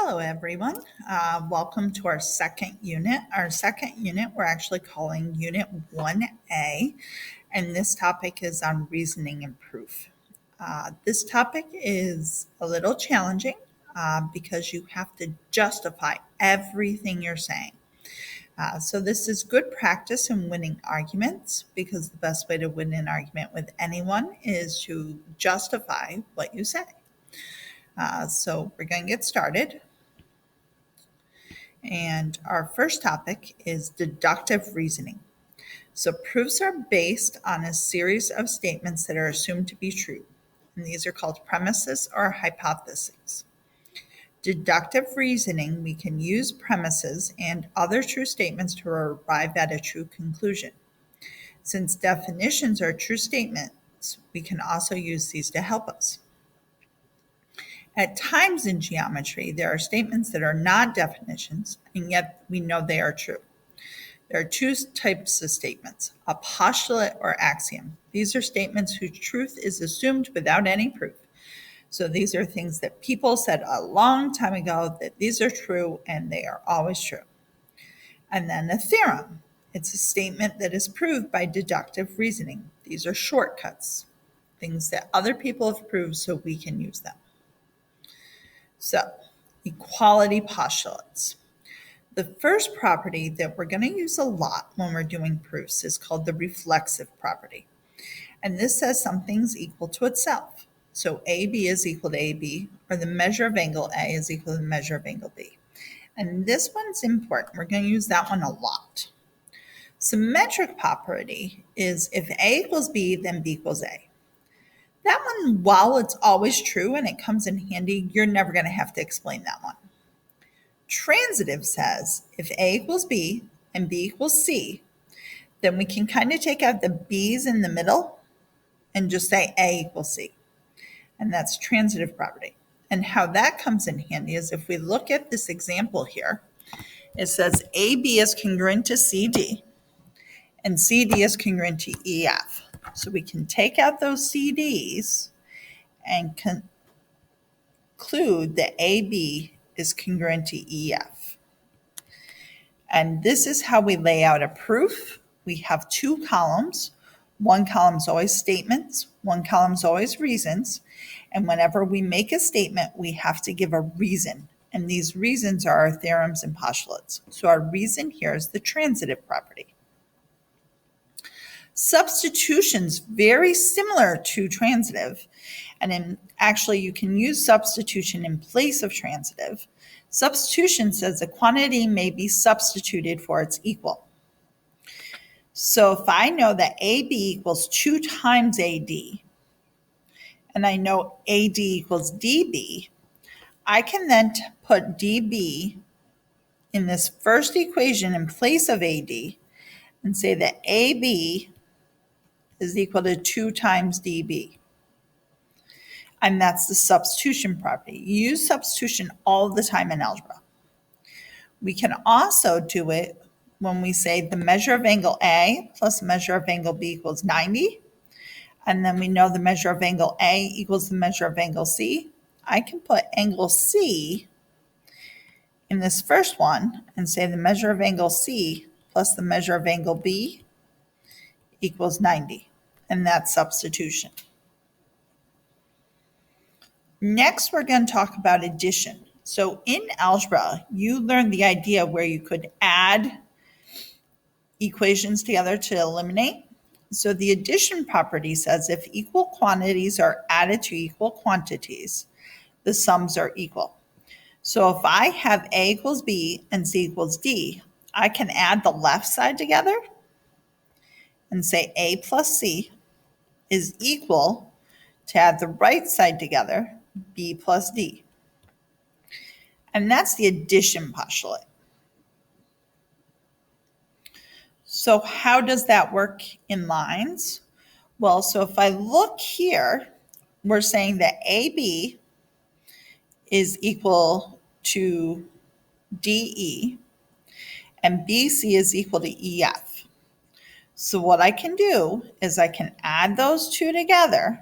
Hello, everyone. Welcome to our second unit. Our second unit we're actually calling Unit 1A, and this topic is on reasoning and proof. This topic is a little challenging because you have to justify everything you're saying. So, this is good practice in winning arguments because the best way to win an argument with anyone is to justify what you say. So, we're going to get started. And our first topic is deductive reasoning. So, proofs are based on a series of statements that are assumed to be true. And these are called premises or hypotheses. Deductive reasoning, we can use premises and other true statements to arrive at a true conclusion. Since definitions are true statements, we can also use these to help us. At times in geometry, there are statements that are not definitions, and yet we know they are true. There are two types of statements, a postulate or axiom. These are statements whose truth is assumed without any proof. So these are things that people said a long time ago that these are true and they are always true. And then a theorem. It's a statement that is proved by deductive reasoning. These are shortcuts, things that other people have proved so we can use them. So, equality postulates. The first property that we're going to use a lot when we're doing proofs is called the reflexive property. And this says something's equal to itself. So AB is equal to AB, or the measure of angle A is equal to the measure of angle B. And this one's important. We're going to use that one a lot. Symmetric property is if A equals B, then B equals A. That one, while it's always true and it comes in handy, you're never going to have to explain that one. Transitive says if A equals B and B equals C, then we can kind of take out the B's in the middle and just say A equals C. And that's transitive property. And how that comes in handy is if we look at this example here, it says AB is congruent to CD and CD is congruent to EF. So we can take out those CDs and conclude that AB is congruent to EF. And this is how we lay out a proof. We have two columns. One column is always statements, one column is always reasons. And whenever we make a statement, we have to give a reason. And these reasons are our theorems and postulates. So our reason here is the transitive property. Substitution's very similar to transitive. And actually, you can use substitution in place of transitive. Substitution says a quantity may be substituted for its equal. So if I know that AB equals 2 times AD, and I know AD equals DB, I can then put DB in this first equation in place of AD and say that AB is equal to 2 times DB. And that's the substitution property. You use substitution all the time in algebra. We can also do it when we say the measure of angle A plus the measure of angle B equals 90. And then we know the measure of angle A equals the measure of angle C. I can put angle C in this first one and say the measure of angle C plus the measure of angle B equals 90. And that's substitution. Next, we're going to talk about addition. So in algebra, you learn the idea where you could add equations together to eliminate. So the addition property says if equal quantities are added to equal quantities, the sums are equal. So if I have A equals B and C equals D, I can add the left side together and say A plus C is equal to add the right side together, B plus D. And that's the addition postulate. So how does that work in lines? Well, so if I look here, we're saying that AB is equal to DE and BC is equal to EF. So what I can do is I can add those two together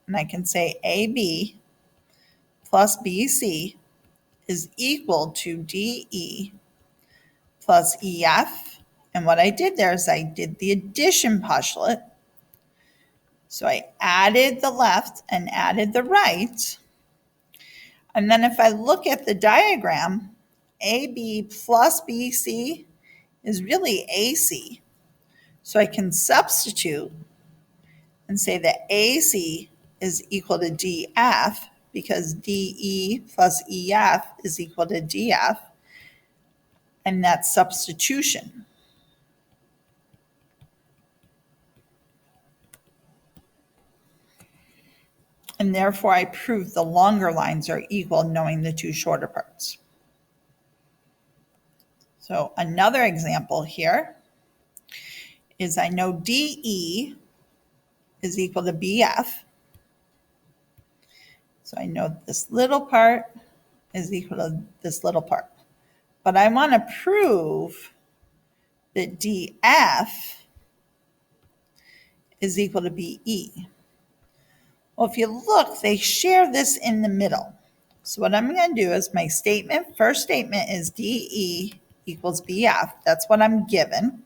and I can say AB plus BC is equal to DE plus EF. And what I did there is I did the addition postulate. So I added the left and added the right. And then if I look at the diagram, AB plus BC is really AC. So I can substitute and say that AC is equal to DF because DE plus EF is equal to DF, and that's substitution. And therefore I prove the longer lines are equal knowing the two shorter parts. So another example here is I know DE is equal to BF. So I know this little part is equal to this little part. But I want to prove that DF is equal to BE. Well, if you look, they share this in the middle. So what I'm going to do is my statement, first statement is DE equals BF. That's what I'm given.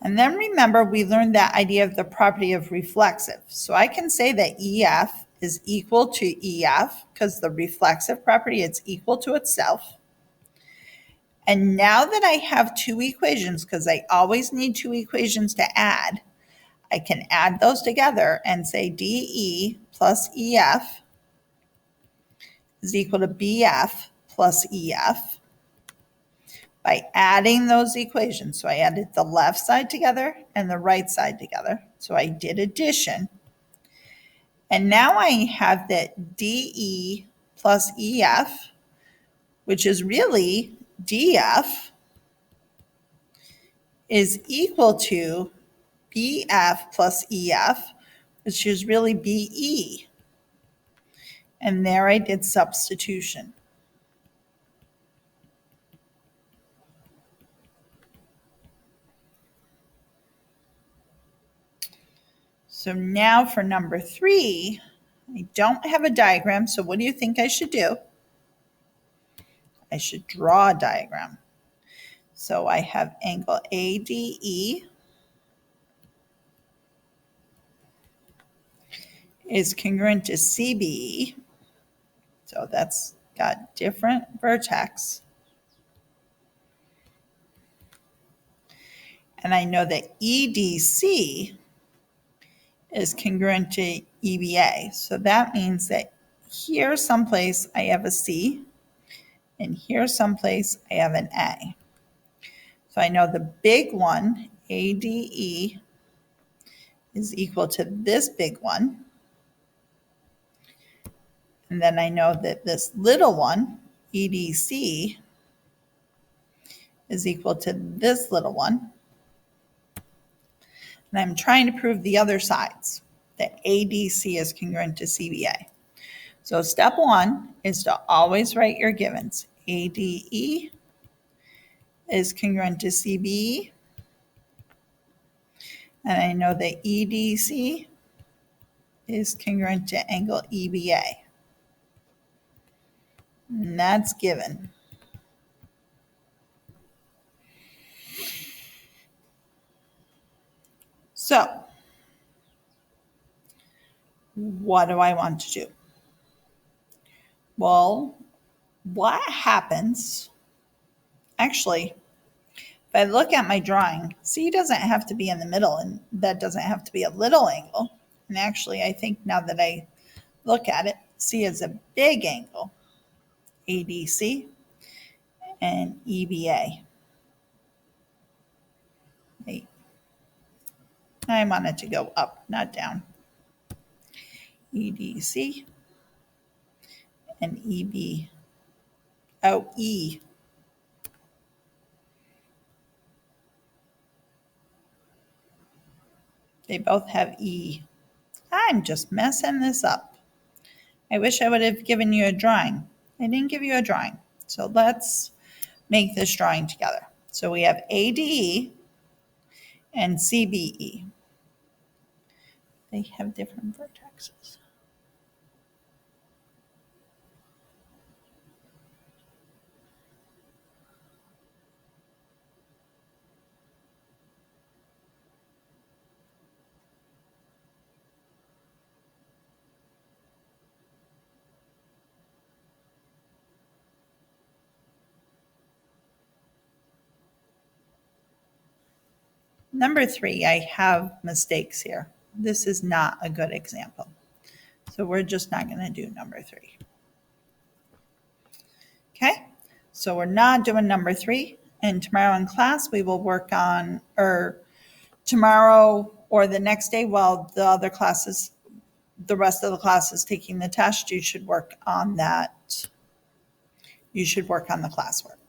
And then remember, we learned that idea of the property of reflexive. So I can say that EF is equal to EF because the reflexive property is equal to itself. And now that I have two equations, because I always need two equations to add, I can add those together and say DE plus EF is equal to BF plus EF by adding those equations. So I added the left side together and the right side together. So I did addition. And now I have that DE plus EF, which is really DF, is equal to BF plus EF, which is really BE. And there I did substitution. So now for number 3, I don't have a diagram, so what do you think I should do? I should draw a diagram. So I have angle ADE is congruent to CBE. So that's got different vertex. And I know that EDC is congruent to EBA. So that means that here someplace I have a C, and here someplace I have an A. So I know the big one, ADE, is equal to this big one. And then I know that this little one, EDC, is equal to this little one. And I'm trying to prove the other sides, that ADC is congruent to CBA. So step 1 is to always write your givens. ADE is congruent to CBE. And I know that EDC is congruent to angle EBA. And that's given. So what do I want to do? Well, what happens, actually, if I look at my drawing, C doesn't have to be in the middle, and that doesn't have to be a little angle. And actually, I think now that I look at it, C is a big angle, ADC and EBA. Wait, I want it to go up, not down. EDC and EB. Oh, E. They both have E. I'm just messing this up. I wish I would have given you a drawing. I didn't give you a drawing. So let's make this drawing together. So we have ADE and CBE. They have different vertexes. Number 3, I have mistakes here. This is not a good example. So we're just not going to do number 3. Okay, so we're not doing number 3. And tomorrow in class, we will work on, or tomorrow or the next day while the other classes, the rest of the class is taking the test, you should work on that. You should work on the classwork.